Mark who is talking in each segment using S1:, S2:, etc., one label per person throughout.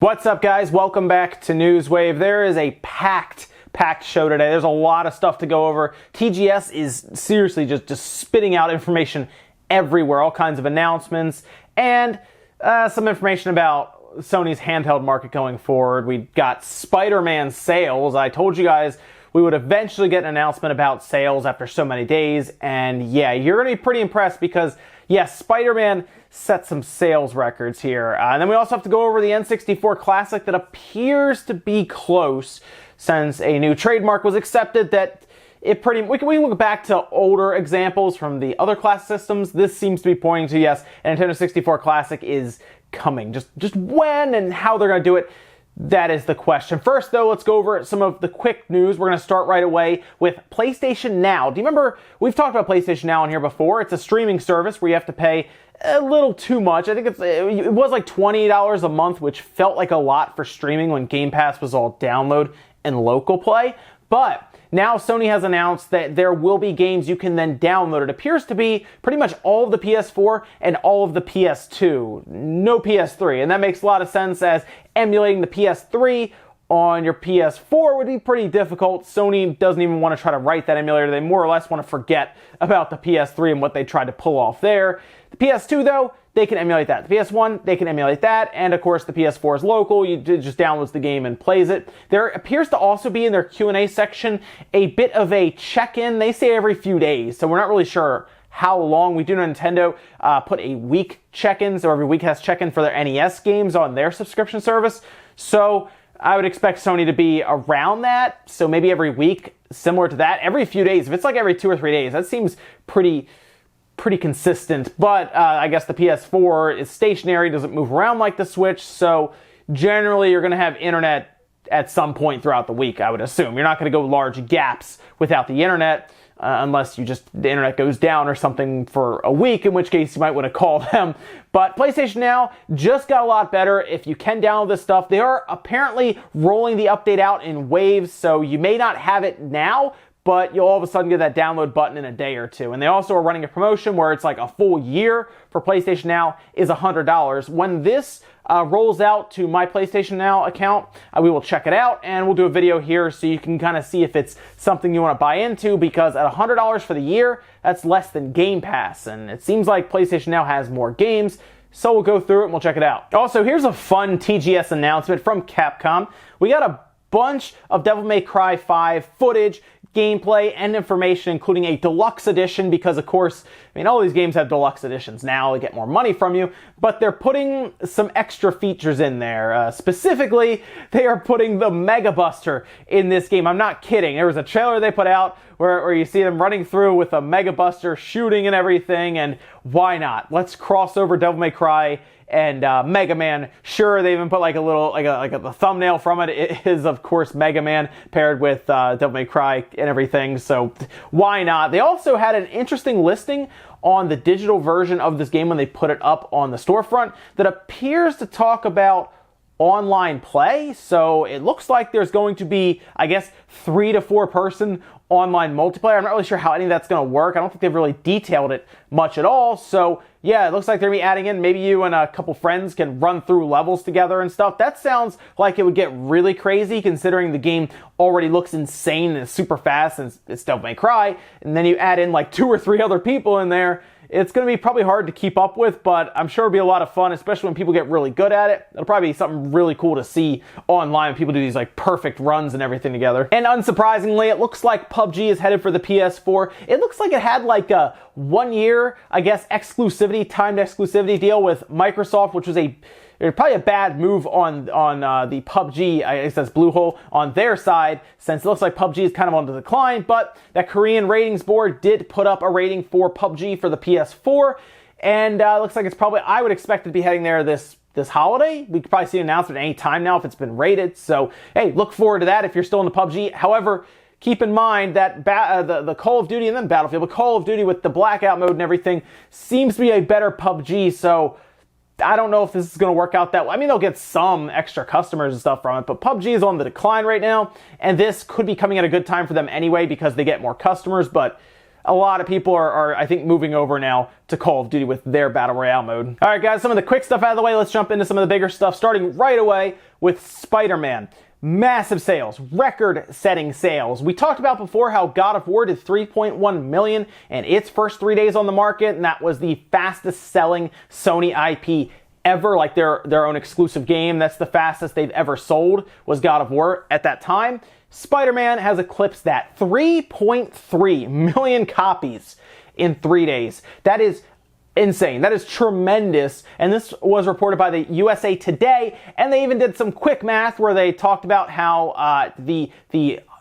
S1: What's up, guys? Welcome back to Newswave. There is a packed show today. There's a lot of stuff to go over. TGS is seriously just spitting out information everywhere, all kinds of announcements, and some information about Sony's handheld market going forward. We got Spider-Man sales. I told you guys we would eventually get an announcement about sales after so many days, and yeah, you're going to be pretty impressed because, yes, Spider-Man set some sales records here. And then we also have to go over the N64 Classic that appears to be close since a new trademark was accepted that we can look back to older examples from the other class systems. This seems to be pointing to, yes, a Nintendo 64 Classic is coming. Just when and how they're going to do it, that is the question. First, though, let's go over some of the quick news. We're going to start right away with PlayStation Now. Do you remember, we've talked about PlayStation Now on here before. It's a streaming service where you have to pay a little too much. I think it was like $20 a month, which felt like a lot for streaming when Game Pass was all download and local play. But now Sony has announced that there will be games you can then download. It appears to be pretty much all of the PS4 and all of the PS2. No PS3. And that makes a lot of sense, as emulating the PS3 on your PS4 would be pretty difficult. Sony doesn't even want to try to write that emulator. They more or less want to forget about the PS3 and what they tried to pull off there. The PS2, though, they can emulate that. The PS1, they can emulate that. And of course, the PS4 is local. It just downloads the game and plays it. There appears to also be in their Q&A section a bit of a check-in. They say every few days, so we're not really sure how long. We do know Nintendo put a week check-in, so every week has check-in for their NES games on their subscription service. So I would expect Sony to be around that. So maybe every week, similar to that. Every few days. If it's like every 2 or 3 days, that seems pretty consistent. But I guess the PS4 is stationary, doesn't move around like the Switch, so generally you're going to have internet at some point throughout the week, I would assume. You're not going to go large gaps without the internet, unless the internet goes down or something for a week, in which case you might want to call them. But PlayStation Now just got a lot better. If you can download this stuff, they are apparently rolling the update out in waves, so you may not have it now, but you'll all of a sudden get that download button in a day or two. And they also are running a promotion where it's like a full year for PlayStation Now is $100. When this rolls out to my PlayStation Now account, we will check it out, and we'll do a video here so you can kind of see if it's something you want to buy into, because at $100 for the year, that's less than Game Pass. And it seems like PlayStation Now has more games, so we'll go through it and we'll check it out. Also, here's a fun TGS announcement from Capcom. We got a bunch of Devil May Cry 5 footage, gameplay, and information, including a deluxe edition, because of course, I mean, all these games have deluxe editions now to get more money from you, but they're putting some extra features in there. Specifically, they are putting the Mega Buster in this game. I'm not kidding. There was a trailer they put out where you see them running through with a Mega Buster, shooting and everything, and why not? Let's cross over Devil May Cry and Mega Man. Sure, they even put like a little, the thumbnail from it. It is, of course, Mega Man paired with Devil May Cry and everything, so why not? They also had an interesting listing on the digital version of this game when they put it up on the storefront that appears to talk about online play. So it looks like there's going to be, I guess, 3 to 4 person online multiplayer. I'm not really sure how any of that's going to work. I don't think they've really detailed it much at all. So yeah, it looks like they're going to be adding in, maybe you and a couple friends can run through levels together and stuff. That sounds like it would get really crazy, considering the game already looks insane and is super fast and it's Devil May Cry. And then you add in like 2 or 3 other people in there. It's going to be probably hard to keep up with, but I'm sure it'll be a lot of fun, especially when people get really good at it. It'll probably be something really cool to see online when people do these like perfect runs and everything together. And unsurprisingly, it looks like PUBG is headed for the PS4. It looks like it had like a 1 year, I guess, timed exclusivity deal with Microsoft, which was probably a bad move on the PUBG, I guess that's Bluehole, on their side, since it looks like PUBG is kind of on the decline, but that Korean ratings board did put up a rating for PUBG for the PS4, and it looks like it's probably, I would expect it to be heading there this holiday. We could probably see an announcement at any time now if it's been rated, so hey, look forward to that if you're still in the PUBG. However, keep in mind that the Call of Duty and then Battlefield, but Call of Duty with the blackout mode and everything seems to be a better PUBG, so I don't know if this is going to work out that way. I mean, they'll get some extra customers and stuff from it, but PUBG is on the decline right now, and this could be coming at a good time for them anyway because they get more customers, but a lot of people are, I think, moving over now to Call of Duty with their Battle Royale mode. All right, guys, some of the quick stuff out of the way. Let's jump into some of the bigger stuff, starting right away with Spider-Man. Massive sales, record-setting sales. We talked about before how God of War did 3.1 million in its first 3 days on the market, and that was the fastest-selling Sony IP ever, like their own exclusive game. That's the fastest they've ever sold, was God of War at that time. Spider-Man has eclipsed that. 3.3 million copies in 3 days. That is insane. That is tremendous. And this was reported by the USA Today, and they even did some quick math where they talked about how the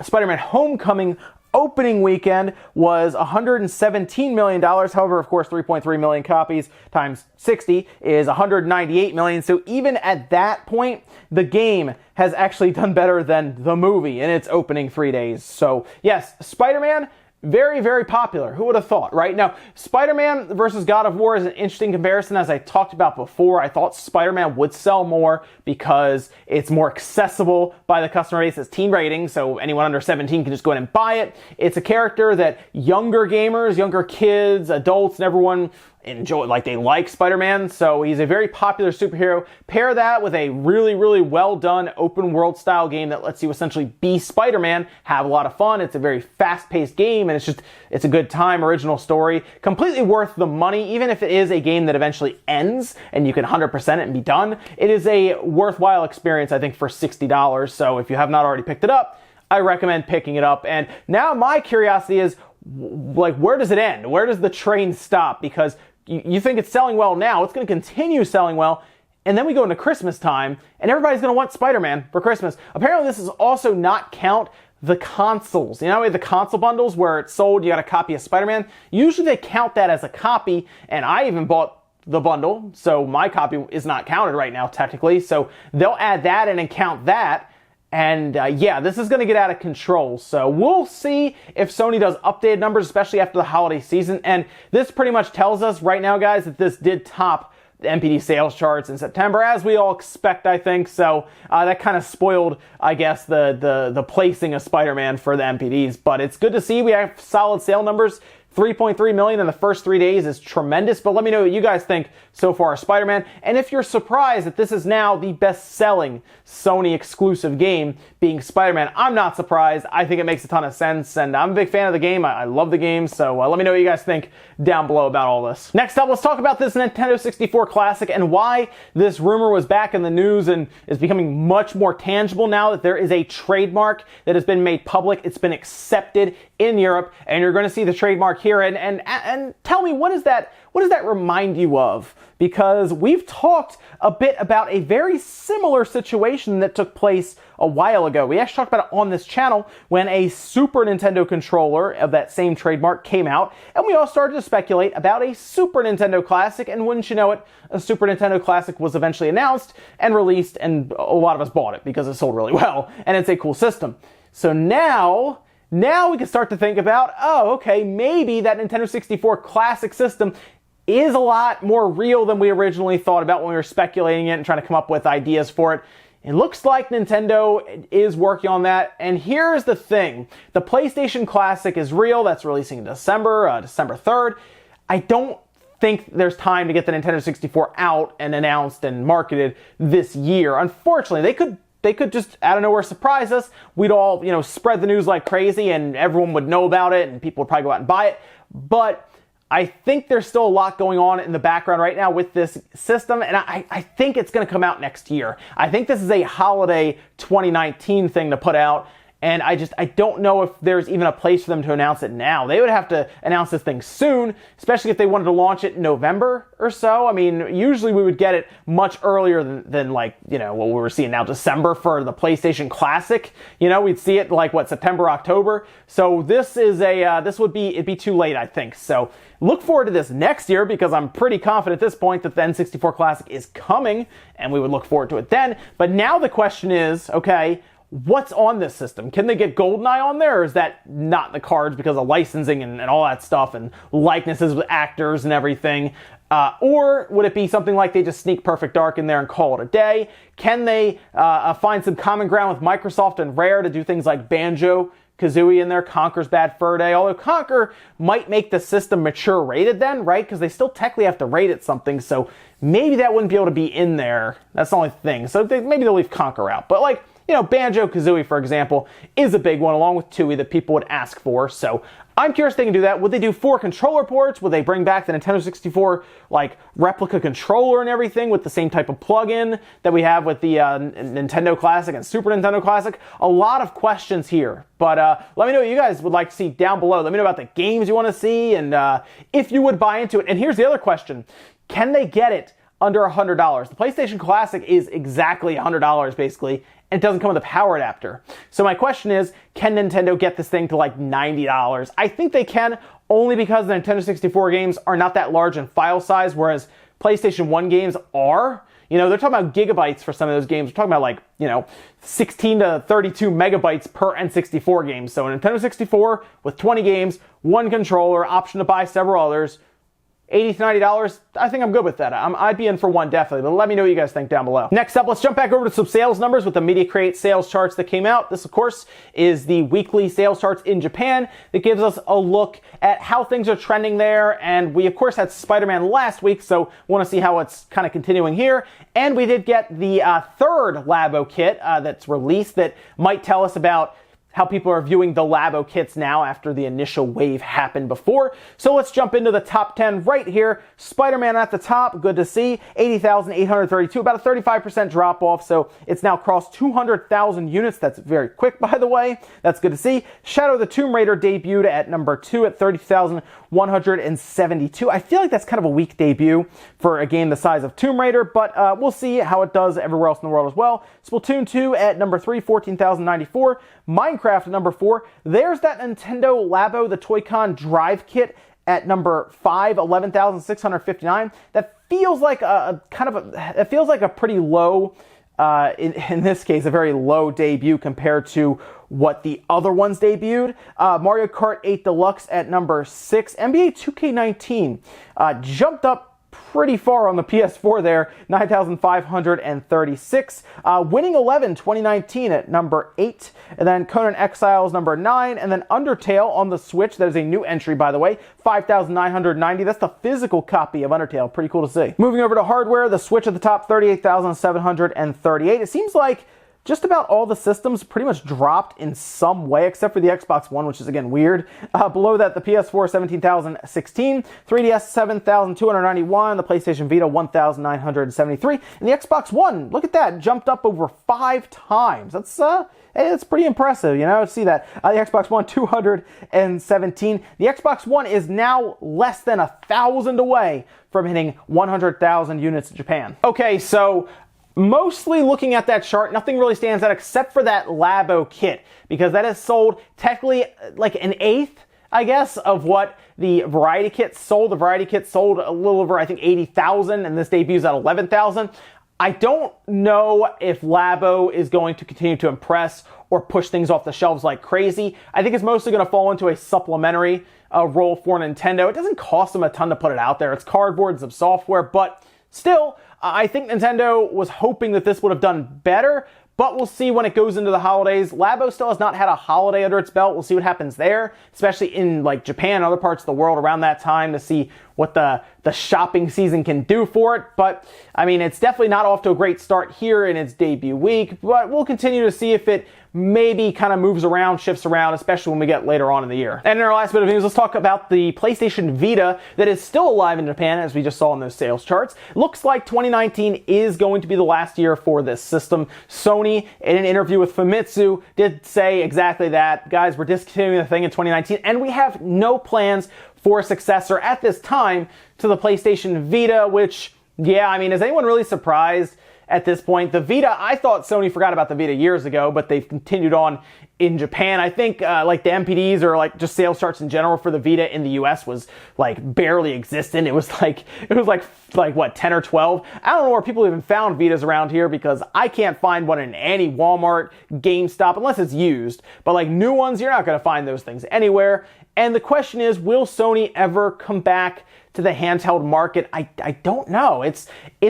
S1: Spider-Man Homecoming opening weekend was $117 million. However, of course, 3.3 million copies times 60 is 198 million. So even at that point, the game has actually done better than the movie in its opening 3 days. So yes, Spider-Man, very, very popular. Who would have thought, right? Now, Spider-Man versus God of War is an interesting comparison. As I talked about before, I thought Spider-Man would sell more because it's more accessible by the customer base. It's teen rating, so anyone under 17 can just go in and buy it. It's a character that younger gamers, younger kids, adults, and everyone enjoy, like they like Spider-Man, so he's a very popular superhero. Pair that with a really, really well done open world style game that lets you essentially be Spider-Man, have a lot of fun. It's a very fast-paced game, and it's a good time, original story, completely worth the money. Even if it is a game that eventually ends and you can 100% it and be done, it is a worthwhile experience, I think, for $60. So if you have not already picked it up, I recommend picking it up. And now my curiosity is, like, where does it end? Where does the train stop? Because you think it's selling well now, it's going to continue selling well, and then we go into Christmas time, and everybody's going to want Spider-Man for Christmas. Apparently, this is also not count the consoles. You know, the console bundles where it's sold, you got a copy of Spider-Man. Usually they count that as a copy, and I even bought the bundle, so my copy is not counted right now, technically. So they'll add that in and count that. And yeah, this is going to get out of control. So we'll see if Sony does updated numbers, especially after the holiday season. And this pretty much tells us right now, guys, that this did top the NPD sales charts in September, as we all expect, I think. So that kind of spoiled, I guess, the placing of Spider-Man for the NPDs. But it's good to see we have solid sale numbers. 3.3 million in the first 3 days is tremendous, but let me know what you guys think so far of Spider-Man, and if you're surprised that this is now the best-selling Sony exclusive game, being Spider-Man. I'm not surprised. I think it makes a ton of sense, and I'm a big fan of the game. I love the game, so let me know what you guys think down below about all this. Next up, let's talk about this Nintendo 64 Classic and why this rumor was back in the news and is becoming much more tangible now that there is a trademark that has been made public. It's been accepted in Europe, and you're going to see the trademark here. And tell me, what does that remind you of? Because we've talked a bit about a very similar situation that took place a while ago. We actually talked about it on this channel when a Super Nintendo controller of that same trademark came out, and we all started to speculate about a Super Nintendo Classic, and wouldn't you know it, a Super Nintendo Classic was eventually announced and released, and a lot of us bought it because it sold really well, and it's a cool system. So now we can start to think about, oh, okay, maybe that Nintendo 64 Classic system is a lot more real than we originally thought about when we were speculating it and trying to come up with ideas for it. It looks like Nintendo is working on that. And here's the thing. The PlayStation Classic is real. That's releasing in December 3rd. I don't think there's time to get the Nintendo 64 out and announced and marketed this year. Unfortunately, they could just out of nowhere surprise us. We'd all, spread the news like crazy and everyone would know about it and people would probably go out and buy it. But I think there's still a lot going on in the background right now with this system, and I think it's going to come out next year. I think this is a holiday 2019 thing to put out, and I don't know if there's even a place for them to announce it now. They would have to announce this thing soon, especially if they wanted to launch it in November or so. I mean, usually we would get it much earlier than like, what we're seeing now, December for the PlayStation Classic. We'd see it like, September, October. So this is it'd be too late, I think. So look forward to this next year, because I'm pretty confident at this point that the N64 Classic is coming, and we would look forward to it then. But now the question is, okay, what's on this system? Can they get GoldenEye on there, or is that not in the cards because of licensing and all that stuff and likenesses with actors and everything? Or would it be something like they just sneak Perfect Dark in there and call it a day? Can they find some common ground with Microsoft and Rare to do things like Banjo Kazooie in there, Conker's Bad Fur Day, although Conker might make the system mature rated then, right? Because they still technically have to rate it something, so maybe that wouldn't be able to be in there. That's the only thing. So maybe they'll leave Conker out. But like, you know, Banjo-Kazooie, for example, is a big one, along with Tooie, that people would ask for. So I'm curious if they can do that. Would they do 4 controller ports? Would they bring back the Nintendo 64, like, replica controller and everything with the same type of plug-in that we have with the Nintendo Classic and Super Nintendo Classic? A lot of questions here. But let me know what you guys would like to see down below. Let me know about the games you want to see and if you would buy into it. And here's the other question. Can they get it under $100? The PlayStation Classic is exactly $100, basically, and it doesn't come with a power adapter. So my question is, can Nintendo get this thing to like $90? I think they can, only because the Nintendo 64 games are not that large in file size, whereas PlayStation 1 games are. You know, they're talking about gigabytes for some of those games. We're talking about like, you know, 16 to 32 megabytes per N64 game. So a Nintendo 64 with 20 games, 1 controller, option to buy several others, $80 to $90, I think I'm good with that. I'd be in for one, definitely, but let me know what you guys think down below. Next up, let's jump back over to some sales numbers with the Media Create sales charts that came out. This, of course, is the weekly sales charts in Japan that gives us a look at how things are trending there, and we, of course, had Spider-Man last week, so want to see how it's kind of continuing here. And we did get the third Labo kit that's released that might tell us about how people are viewing the Labo kits now after the initial wave happened before. So let's jump into the top 10 right here. Spider-Man at the top, good to see, 80,832, about a 35% drop off, so it's now crossed 200,000 units. That's very quick, by the way. That's good to see. Shadow of the Tomb Raider debuted at number 2 at 30,172. I feel like that's kind of a weak debut for a game the size of Tomb Raider, but we'll see how it does everywhere else in the world as well. Splatoon 2 at number 3, 14,094. Minecraft at number 4. There's that Nintendo Labo, the Toy-Con Drive Kit at number 5, 11,659. That feels like it feels like a pretty low, in this case, a very low debut compared to what the other ones debuted. Mario Kart 8 Deluxe at number 6. NBA 2K19 jumped up pretty far on the PS4 there, 9,536. Winning 11 2019 at number 8. And then Conan Exiles number 9. And then Undertale on the Switch. That is a new entry, by the way. 5,990. That's the physical copy of Undertale. Pretty cool to see. Moving over to hardware, the Switch at the top, 38,738. It seems like just about all the systems pretty much dropped in some way, except for the Xbox One, which is, again, weird. Below that, the PS4, 17,016, 3DS, 7,291, the PlayStation Vita, 1,973, and the Xbox One, look at that, jumped up over 5 times. That's, it's pretty impressive, you know, see that. The Xbox One, 217. The Xbox One is now less than 1,000 away from hitting 100,000 units in Japan. Okay, so mostly looking at that chart, nothing really stands out except for that Labo kit, because that is sold technically like an eighth, I guess, of what the Variety Kit sold. The Variety Kit sold a little over, I think, 80,000, and this debuts at 11,000. I don't know if Labo is going to continue to impress or push things off the shelves like crazy. I think it's mostly going to fall into a supplementary role for Nintendo. It doesn't cost them a ton to put it out there. It's cardboard and some software, but still, I think Nintendo was hoping that this would have done better, but we'll see when it goes into the holidays. Labo still has not had a holiday under its belt. We'll see what happens there, especially in like Japan and other parts of the world around that time, to see what the shopping season can do for it. But, I mean, it's definitely not off to a great start here in its debut week, but we'll continue to see if it maybe kind of moves around, shifts around, especially when we get later on in the year. And in our last bit of news, let's talk about the PlayStation Vita that is still alive in Japan, as we just saw in those sales charts. Looks like 2019 is going to be the last year for this system. Sony, in an interview with Famitsu, did say exactly that. Guys, we're discontinuing the thing in 2019, and we have no plans for a successor at this time to the PlayStation Vita, which, yeah, I mean, is anyone really surprised at this point? The Vita, I thought Sony forgot about the Vita years ago, but they've continued on in Japan. I think like the MPDs or like just sales charts in general for the Vita in the US was like barely existent. It was like what, 10 or 12? I don't know where people even found Vitas around here, because I can't find one in any Walmart, GameStop, unless it's used. But like new ones, you're not going to find those things anywhere. And the question is, will Sony ever come back to the handheld market? I don't know. It's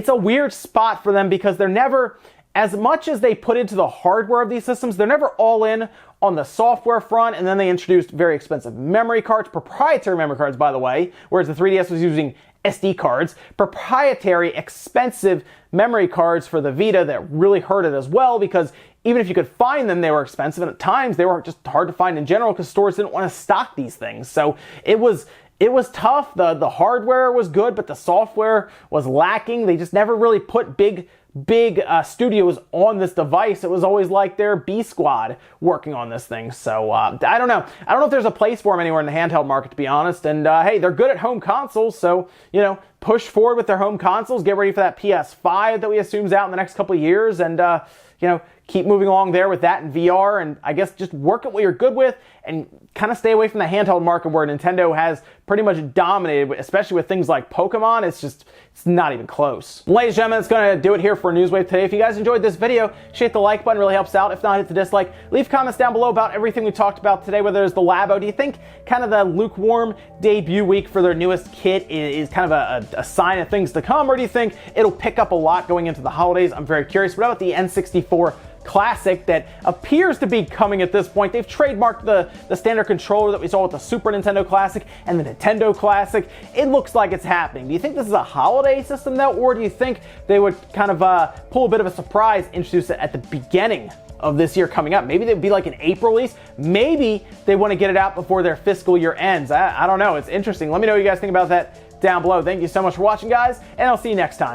S1: a weird spot for them, because they're never as much as they put into the hardware of these systems, they're never all in on the software front, and then they introduced very expensive memory cards, proprietary memory cards, by the way, whereas the 3DS was using SD cards, proprietary expensive memory cards for the Vita that really hurt it as well, because even if you could find them, they were expensive, and at times they were just hard to find in general because stores didn't want to stock these things. So it was tough. The hardware was good, but the software was lacking. They just never really put big studios on this device. It was always like their B squad working on this thing. So I don't know. I don't know if there's a place for them anywhere in the handheld market, to be honest. And hey, they're good at home consoles, so push forward with their home consoles. Get ready for that PS5 that we assume's out in the next couple of years, and keep moving along there with that in VR, and I guess just work at what you're good with and kind of stay away from the handheld market where Nintendo has pretty much dominated, especially with things like Pokemon. It's not even close. Ladies and gentlemen, that's going to do it here for Newswave today. If you guys enjoyed this video, hit the like button, really helps out. If not, hit the dislike. Leave comments down below about everything we talked about today, whether it's the Labo. Do you think kind of the lukewarm debut week for their newest kit is kind of a sign of things to come, or do you think it'll pick up a lot going into the holidays? I'm very curious. What about the N64 Classic that appears to be coming at this point? They've trademarked the standard controller that we saw with the Super Nintendo Classic and the Nintendo Classic. It looks like it's happening. Do you think this is a holiday system though, or do you think they would kind of pull a bit of a surprise, introduce it at the beginning of this year coming up? Maybe they'd be like an April release. Maybe they want to get it out before their fiscal year ends. I don't know. It's interesting. Let me know what you guys think about that down below. Thank you so much for watching, guys, and I'll see you next time.